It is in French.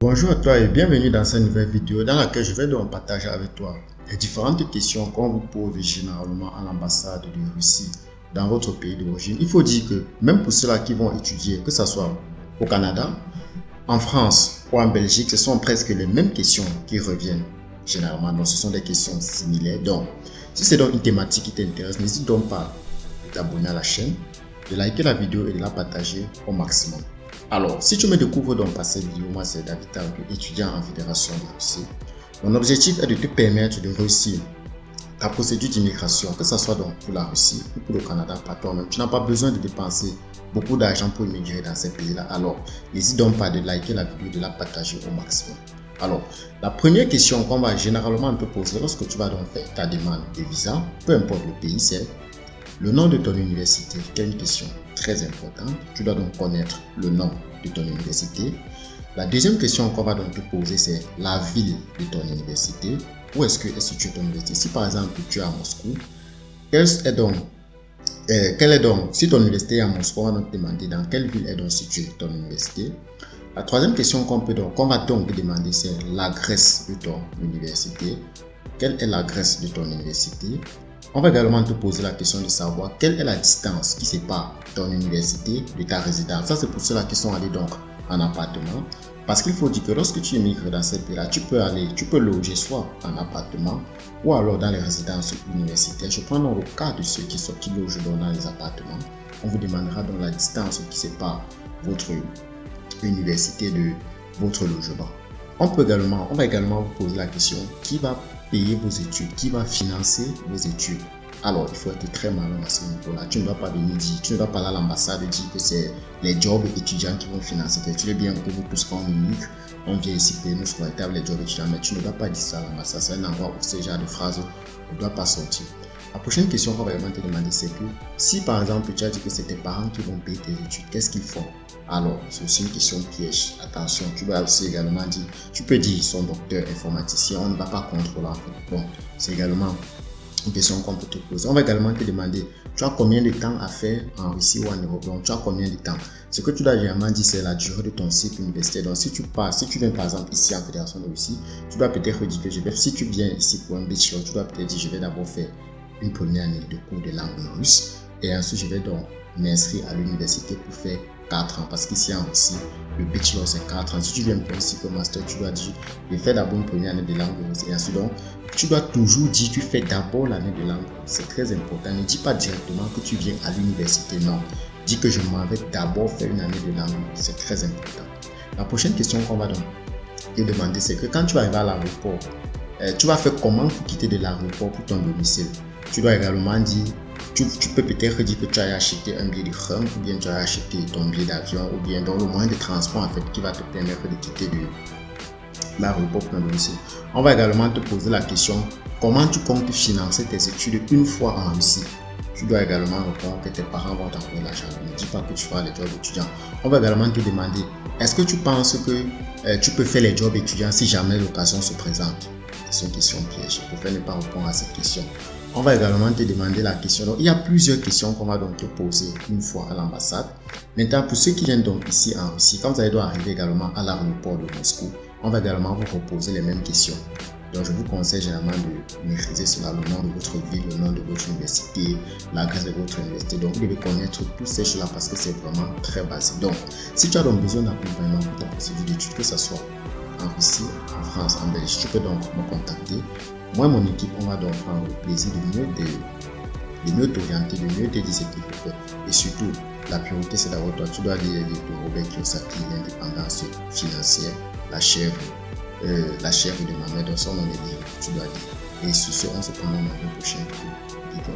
Bonjour à toi et bienvenue dans cette nouvelle vidéo dans laquelle je vais donc partager avec toi les différentes questions qu'on vous pose généralement à l'ambassade de Russie dans votre pays d'origine. Il faut dire que même pour ceux-là qui vont étudier, que ce soit au Canada, en France ou en Belgique, ce sont presque les mêmes questions qui reviennent généralement. Donc ce sont des questions similaires. Donc si c'est donc une thématique qui t'intéresse, n'hésite donc pas de t'abonner à la chaîne, de liker la vidéo et de la partager au maximum. Alors, si tu me découvres donc par cette vidéo, moi c'est David Targu, étudiant en Fédération de Russie. Mon objectif est de te permettre de réussir ta procédure d'immigration, que ce soit donc pour la Russie ou pour le Canada par toi-même. Tu n'as pas besoin de dépenser beaucoup d'argent pour immigrer dans ces pays-là. Alors, n'hésite donc pas de liker la vidéo et de la partager au maximum. Alors, la première question qu'on va généralement te poser lorsque tu vas donc faire ta demande de visa, peu importe le pays, c'est le nom de ton université, qui est une question très importante. Tu dois donc connaître le nom de ton université. La deuxième question qu'on va donc te poser, c'est la ville de ton université. Où est-ce que est située ton université? Si par exemple tu es à Moscou, si ton université est à Moscou, on va donc te demander dans quelle ville est donc située ton université. La troisième question qu'on va donc te demander, c'est l'adresse de ton université. Quelle est l'adresse de ton université? On va également te poser la question de savoir quelle est la distance qui sépare ton université de ta résidence. Ça, c'est pour ceux-là qui sont allés donc en appartement. Parce qu'il faut dire que lorsque tu émigres dans cette pays-là, tu peux loger soit en appartement ou alors dans les résidences universitaires. Je prends donc le cas de ceux qui logent dans les appartements. On vous demandera donc la distance qui sépare votre université de votre logement. On va également vous poser la question qui va payer vos études, qui va financer vos études. Alors, il faut être très malin à ce niveau-là. Tu ne dois pas venir dire, tu ne dois pas aller à l'ambassade et dire que c'est les jobs étudiants qui vont financer tes études. Bien que vous tous, quand on immigre, on vient ici payer nos scolarités les jobs étudiants, mais tu ne dois pas dire ça à l'ambassade. C'est un endroit où ce genre de phrases ne doit pas sortir. La prochaine question qu'on va vraiment te demander, c'est que si par exemple tu as dit que c'est tes parents qui vont payer tes études, qu'est-ce qu'ils font? Alors, c'est aussi une question piège. Attention, tu vas aussi également dire, tu peux dire ils sont docteurs, informaticiens, on ne va pas contrôler en fait. Bon, c'est également une question qu'on peut te poser. On va également te demander, tu as combien de temps à faire en Russie ou en Europe? Donc, tu as combien de temps? Ce que tu dois généralement dire, c'est la durée de ton cycle universitaire. Donc, si tu viens par exemple ici en Fédération de Russie, tu dois peut-être dire que si tu viens ici pour un bachelor, tu dois peut-être dire, je vais d'abord faire une première année de cours de langue russe et ensuite je vais donc m'inscrire à l'université pour faire 4 ans parce qu'ici en Russie le bachelor c'est 4 ans. Si tu viens pour un cycle master, tu dois dire je vais faire d'abord une première année de langue russe et ensuite donc tu dois toujours dire tu fais d'abord l'année de langue. C'est très important. Ne dis pas directement que tu viens à l'université, non. Dis que je m'en vais d'abord faire une année de langue. C'est très important. La prochaine question qu'on va donc te demander, c'est que quand tu vas arriver à l'aéroport, tu vas faire comment pour quitter de l'aéroport pour ton domicile? Tu dois également dire, tu peux peut-être dire que tu as acheté un billet de train ou bien tu as acheté ton billet d'avion ou bien dans le moyen de transport en fait qui va te permettre de quitter l'aéroport pour ton domicile. On va également te poser la question, comment tu comptes financer tes études une fois en Russie? Tu dois également répondre que tes parents vont t'envoyer l'argent. Ne dis pas que tu feras les jobs étudiants. On va également te demander, est-ce que tu penses que tu peux faire les jobs étudiants si jamais l'occasion se présente? C'est une question piège. Je préfère ne pas répondre à cette question. On va également te demander la question. Donc, il y a plusieurs questions qu'on va donc te poser une fois à l'ambassade. Maintenant, pour ceux qui viennent donc ici en Russie, quand vous allez arriver également à l'aéroport de Moscou, on va également vous reposer les mêmes questions. Donc, je vous conseille généralement de maîtriser cela, le nom de votre ville, le nom de votre université, l'adresse de votre université. Donc, vous devez connaître toutes ces choses-là parce que c'est vraiment très basique. Donc, si tu as donc besoin d'accompagnement pour ta procédure d'études, que ce soit en Russie, en France, en Belgique, tu peux donc me contacter. Moi et mon équipe, on va donc prendre le plaisir de mieux t'orienter, de mieux t'aider ce qu'il faut faire. Et surtout, la priorité, c'est d'avoir toi. Tu dois lire de Robert Kiyosaki, l'indépendance financière, la chèvre de ma mère, dans son nom de livre, tu dois lire. Et sur ce, on se prend dans une prochaine vidéo.